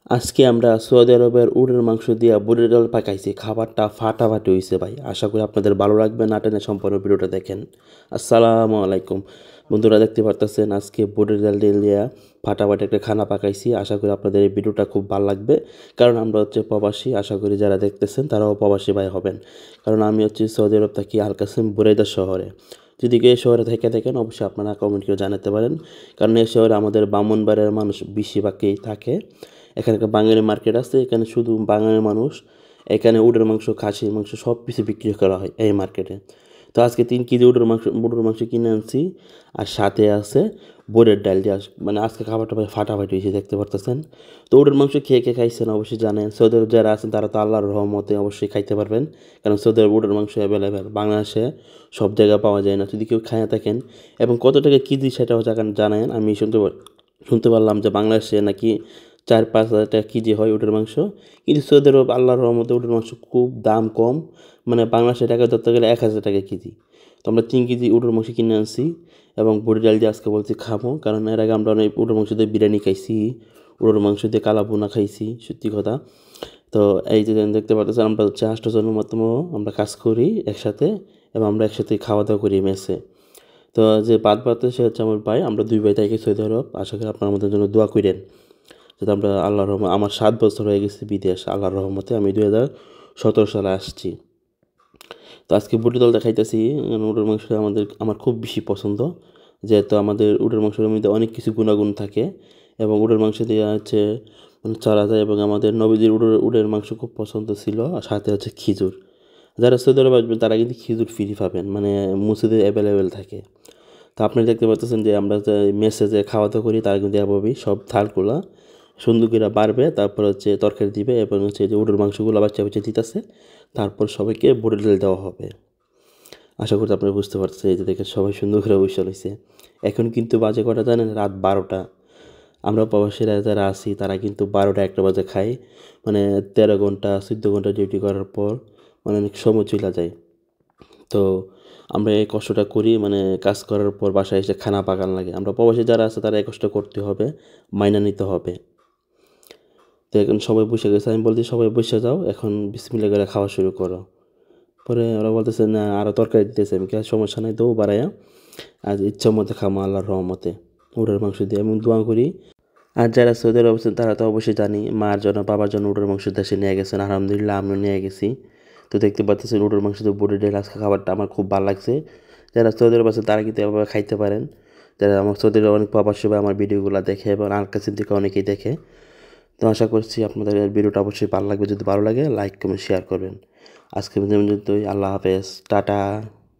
আজকে আমরা সৌদি আরবের উটের মাংস দিয়া বুটের ডাল পাকাইছি। খাবারটা ফাটাফাটি হইছে ভাই। আশা করি আপনাদের ভালো লাগবে। না টেনে সম্পূর্ণ ভিডিওটা দেখেন। আসসালামু আলাইকুম বন্ধুরা, দেখতে পারতেছেন আজকে বুটের ডাল দিয়া ফাটাফাটি একটা খানা পাকাইছি। আশা করি আপনাদের এই ভিডিওটা খুব ভালো লাগবে, কারণ আমরা হচ্ছে প্রবাসী। আশা করি যারা দেখতেছেন তারাও প্রবাসী ভাই হবেন, কারণ আমি হচ্ছে সৌদি আরব থাকি আল কাসেম বুরাইদা শহরে। যদি কেউ শহরে থেকে দেখেন অবশ্যই আপনারা কমেন্ট করে জানাতে পারেন, কারণ এই শহরে আমাদের ব্রাহ্মণবাড়িয়ার মানুষ বেশিরভাগই থাকে। এখানে একটা বাঙালি মার্কেট আছে, এখানে শুধু বাঙালি মানুষ। এখানে উটের মাংস, খাসির মাংস সব কিছু বিক্রি করা হয় এই মার্কেটে। তো আজকে 3 কেজি উটের মাংস কিনে আনছি, আর সাথে আছে বোরের ডাল দিয়ে। মানে আজকে খাবারটা ভাই ফাটাফাটি হয়েছে, দেখতে পারতেছেন। তো উটের মাংস খেয়ে খেয়ে খাইছেন অবশ্যই জানেন। সৌদি আরব যারা আছেন তারা তো আল্লাহর রহমতে অবশ্যই খাইতে পারবেন, কারণ সৌদি আরব উটের মাংস অ্যাভেলেবেল, বাংলাদেশে সব জায়গায় পাওয়া যায় না। যদি কেউ খাইয়া থাকেন এবং কত টাকা কেজি সেটাও জানান। আমি শুনতে পারলাম যে বাংলাদেশে নাকি 4-5 হাজার টাকা কেজি হয় উটের মাংস, কিন্তু সৌদি আরব আল্লাহর রহমতে উটের মাংস খুব দাম কম। মানে বাংলাদেশের টাকা ধরতে গেলে 1,000 টাকা কেজি। তো আমরা 3 কেজি উটের মাংস কিনে আনছি এবং বুটের ডাল দিয়ে আজকে বলছি খাবো, কারণ এর আগে আমরা অনেক উটের মাংস দিয়ে বিরিয়ানি খাইছি, উটের মাংস দিয়ে কালা ভুনা খাইছি, সত্যি কথা। তো এই যে দেখতে পাচ্ছেন আমরা হচ্ছে 8 জনের মতো আমরা কাজ করি একসাথে, এবং আমরা একসাথে খাওয়া দাওয়া করি মেসে। তো যে বাদ বাতে সে হচ্ছে আমার ভাই, আমরা 2 ভাই থাকি সৌদি আরব। আশা করি আপনারা আমাদের জন্য দোয়া করেন, যাতে আমরা আল্লাহর রহমত, আমার 7 বছর হয়ে গেছে বিদেশ, আল্লাহর রহমতে আমি 2017 সালে আসছি। তো আজকে বুটের ডাল দেখাইতেছি। উটের মাংস আমার খুব বেশি পছন্দ, যেহেতু আমাদের উটের মাংসের মধ্যে অনেক কিছু গুণাগুণ থাকে, এবং উটের মাংস দিয়ে হচ্ছে মানে চলা যায়, এবং আমাদের নবীজির উটের মাংস খুব পছন্দ ছিল। আর সাথে হচ্ছে খিজুর। যারা সৌদি আরব আসবেন তারা কিন্তু খিজুর ফ্রি পাবেন, মানে মসজিদে অ্যাভেলেবেল থাকে। তো আপনি দেখতে পাচ্ছেন যে আমরা যে মেসে যে খাওয়া দাওয়া করি তারা কিন্তু এভাবেই সব থালগুলা সুন্দর করে বাড়বে, তারপর হচ্ছে তরকারি দিবে, এবং হচ্ছে যে উটের মাংসগুলো বাচ্চা বাচ্চা দিতেছে, তারপর সবাইকে বুটের ডাল দেওয়া হবে। আশা করি আপনারা বুঝতে পারছেন। এই যে দেখে সবাই সুন্দর করে বসে রয়েছে। এখন কিন্তু বাজে কটা জানেন? রাত 12টা। আমরা প্রবাসীরা যারা আছি তারা কিন্তু 12টা 1টা বাজে খাই। মানে 13 ঘন্টা 14 ঘন্টা ডিউটি করার পর মানে অনেক সময় চলে যায়। তো আমরা এই কষ্টটা করি, মানে কাজ করার পর বাসায় এসে খানা পাকান লাগে। আমরা প্রবাসী যারা আছে তারা এই কষ্ট করতে হবে, মাইনা নিতে হবে। তো এখন সবাই বসে গেছে, আমি বলছি সবাই বসে যাও, এখন বিসমিল্লাহ করে খাওয়া শুরু করো। পরে ওরা বলতেছে না আরও তরকারি দিতেছে। আমি কি সমস্যা নাই, দেবো বাড়াইয়া, আজ ইচ্ছা মতো খামো আল্লাহর রহমতে উটের মাংস দিয়ে, এমন দোয়া করি। আর যারা সৌদি আরব আছেন তারা তো অবশ্যই জানি মার জন্য বাবার জন্য উটের মাংস দেশে নিয়ে গেছেন, আলহামদুলিল্লাহ আমিও নিয়ে গেছি। তো দেখতে পাচ্ছেন উটের মাংস দিয়ে বুটের ডাল, আজকে খাবারটা আমার খুব ভালো লাগছে। যারা সৌদি আরব আছেন তারা কিন্তু এভাবে খাইতে পারেন। যারা আমার সৌদি আরব অনেক প্রবাসী ভাই আমার ভিডিওগুলো দেখে, এবং আর কাছে থেকে অনেকেই দেখে। তো আশা করছি আপনাদের ভিডিওটা অবশ্যই ভালো লাগবে। যদি ভালো লাগে লাইক কমেন্ট শেয়ার করবেন। আজকে পর্যন্তই, আল্লাহ হাফেজ, টাটা।